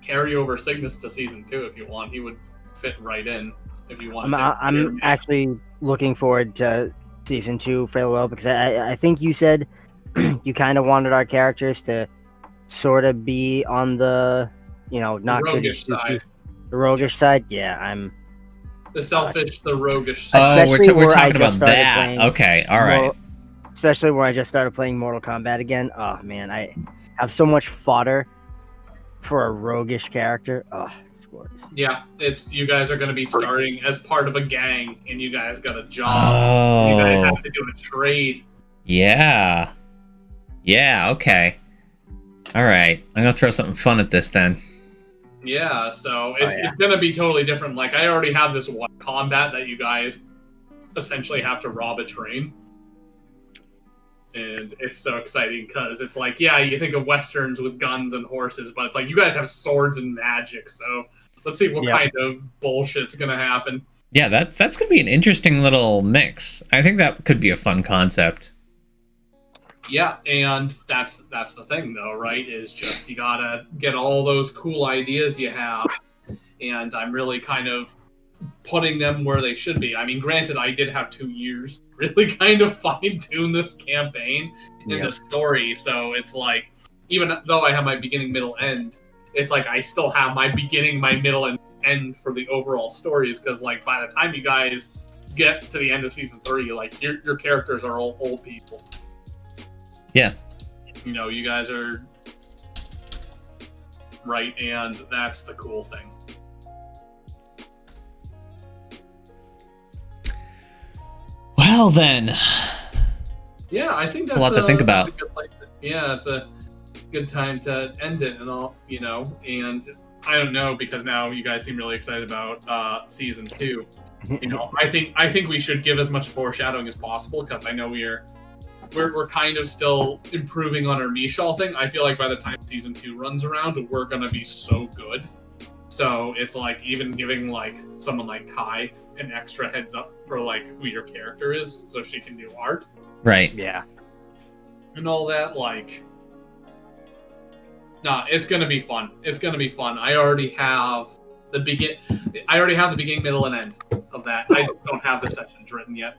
Speaker 1: carry over Cygnus to season 2 if you want. He would fit right in if you want.
Speaker 3: I'm actually looking forward to season 2 fairly well, because I think you said you kind of wanted our characters to sort of be on the not
Speaker 1: roguish side.
Speaker 3: The roguish side. Yeah, I'm
Speaker 1: The selfish, the roguish side.
Speaker 2: Oh,
Speaker 3: Especially
Speaker 2: we're
Speaker 3: where I
Speaker 2: talking about
Speaker 3: just started
Speaker 2: that.
Speaker 3: playing
Speaker 2: Okay, all right.
Speaker 3: Mortal- especially where I just started playing Mortal Kombat again. Oh man, I have so much fodder for a roguish character. Oh, it's gorgeous.
Speaker 1: Yeah, it's you guys are going to be starting as part of a gang, and you guys got a job. You guys
Speaker 2: Oh,
Speaker 1: have to do a trade.
Speaker 2: yeah. Yeah. Okay. All right. I'm gonna throw something fun at this then.
Speaker 1: Yeah, so it's
Speaker 3: yeah.
Speaker 1: it's going to be totally different. Like, I already have this one combat that you guys essentially have to rob a train. And it's so exciting because it's like, yeah, you think of westerns with guns and horses, but it's like you guys have swords and magic. So let's see what kind of bullshit's gonna happen.
Speaker 2: Yeah, that's gonna be an interesting little mix. I think that could be a fun concept.
Speaker 1: Yeah, and that's the thing though, right? Is just you gotta get all those cool ideas you have, and I'm really kind of putting them where they should be. I mean, granted, I did have 2 years to really kind of fine-tune this campaign and the story, so it's like, even though I have my beginning, middle, end, it's like I still have my beginning, my middle, and end for the overall stories, because like by the time you guys get to the end of season 3, like your characters are all old people.
Speaker 2: Yeah.
Speaker 1: You guys are right, and that's the cool thing.
Speaker 2: Well then.
Speaker 1: Yeah, I think that's
Speaker 2: a lot to think about.
Speaker 1: A good place it's a good time to end it and all, and I don't know, because now you guys seem really excited about season 2. I think we should give as much foreshadowing as possible, because I know we're kind of still improving on our Mishal thing. I feel like by the time season 2 runs around, we're gonna be so good. So it's like even giving like someone like Kai an extra heads up for like who your character is, so she can do art.
Speaker 2: Right.
Speaker 3: Yeah.
Speaker 1: And all that, like, No, it's gonna be fun. It's gonna be fun. I already have the beginning, middle, and end of that. I just don't have the sections written yet.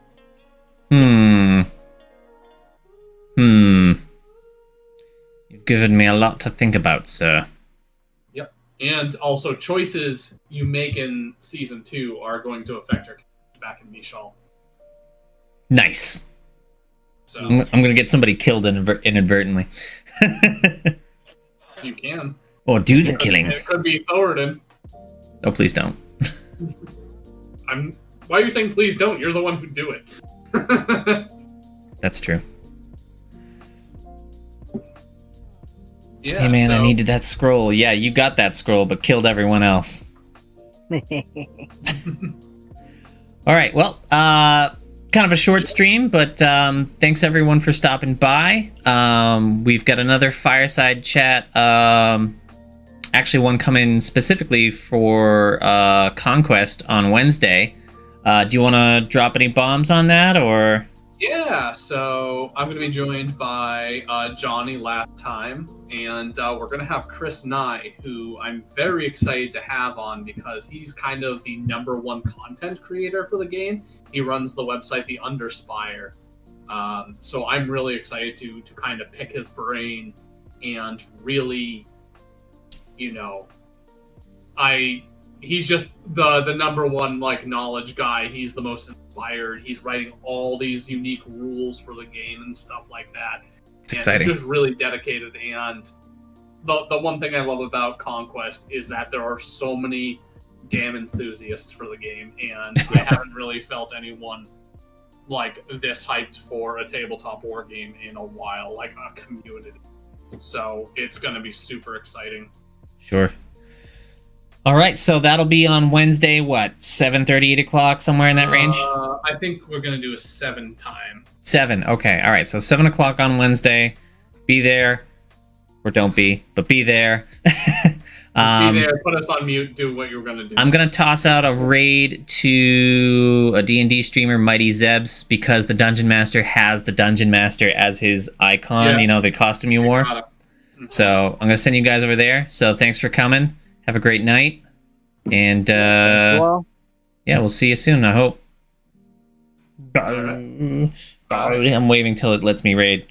Speaker 2: You've given me a lot to think about, sir.
Speaker 1: Yep. And also, choices you make in Season 2 are going to affect your character back in Mishal.
Speaker 2: Nice.
Speaker 1: So
Speaker 2: I'm gonna get somebody killed inadvertently.
Speaker 1: you can.
Speaker 2: Or do the killing.
Speaker 1: It could be Thoradin.
Speaker 2: Oh, please don't.
Speaker 1: Why are you saying please don't? You're the one who do it.
Speaker 2: That's true.
Speaker 1: Yeah,
Speaker 2: hey man, I needed that scroll. Yeah, you got that scroll, but killed everyone else. All right, well, kind of a short stream, but thanks everyone for stopping by. We've got another fireside chat. Actually, one coming specifically for Conquest on Wednesday. Do you want to drop any bombs on that, or?
Speaker 1: Yeah, so I'm going to be joined by Johnny last time, and we're going to have Chris Nye, who I'm very excited to have on because he's kind of the #1 content creator for the game. He runs the website The Underspire. So I'm really excited to kind of pick his brain and really, he's just the #1 like knowledge guy. He's the most inspired. He's writing all these unique rules for the game and stuff like that.
Speaker 2: It's exciting.
Speaker 1: He's just really dedicated. And the one thing I love about Conquest is that there are so many damn enthusiasts for the game, and I haven't really felt anyone like this hyped for a tabletop war game in a while, like a community. So it's going to be super exciting.
Speaker 2: Sure. All right, so that'll be on Wednesday, what, 7:30, 8 o'clock, somewhere in that range?
Speaker 1: I think we're going to do a 7 time.
Speaker 2: 7, okay. All right, so 7 o'clock on Wednesday. Be there, or don't be, but be there.
Speaker 1: Be there, put us on mute, do what you're going to do.
Speaker 2: I'm going to toss out a raid to a D&D streamer, Mighty Zebs, because the Dungeon Master has the Dungeon Master as his icon, the costume you wore. So I'm going to send you guys over there. So thanks for coming. Have a great night. And,
Speaker 3: well,
Speaker 2: yeah, we'll see you soon, I hope.
Speaker 1: Right.
Speaker 2: I'm waving till it lets me raid.